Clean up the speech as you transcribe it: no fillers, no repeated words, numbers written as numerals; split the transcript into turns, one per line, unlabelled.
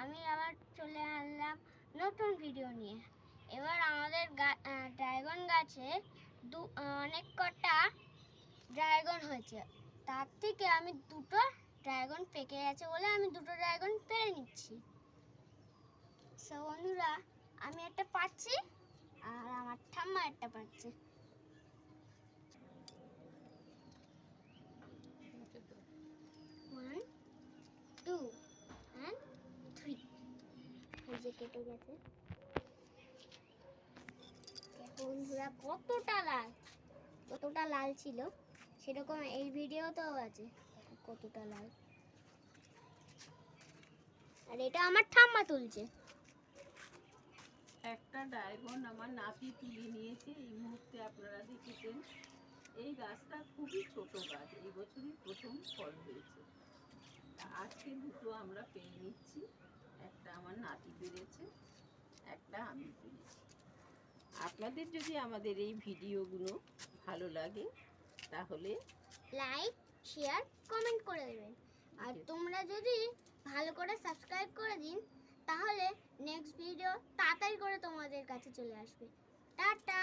আমি আবার চলে আসলাম নতুন ভিডিও নিয়ে। এবার আমাদের ড্রাগন গাছে অনেক কটা ড্রাগন হয়েছে। তার থেকে আমি দুটো ড্রাগন পেকে গেছে বলে আমি দুটো ড্রাগন পেরে নিচ্ছি। সো বন্ধুরা, আমি একটা পাচ্ছি আর আমার ঠাম্মা একটা পাচ্ছে। কেটে গেছে বন্ধুরা, কতটা লাল ছিল সেরকম এই ভিডিওতেও আছে। কতটা লাল, আর এটা আমার ঠাম্মা তুলছে।
একটা ড্রাগন আমার নাতি তুলে নিয়েছে এই মুহূর্তে, আপনারা দেখেছেন। এই গাছটা খুবই ছোট গাছ, এই বছরই প্রথম ফল হয়েছে। আজকে দুটো আমরা পেয়ে নিচ্ছি, একটা আমার নাতি পেরেছে, একটা আমি পেরেছি। আপনাদের যদি আমাদের এই ভিডিওগুলো ভালো লাগে তাহলে
লাইক, শেয়ার, কমেন্ট করে দেবেন। আর তোমরা যদি ভালো করে সাবস্ক্রাইব করে দিন তাহলে নেক্সট ভিডিও তাড়াতাড়ি করে তোমাদের কাছে চলে আসবে। টাটা।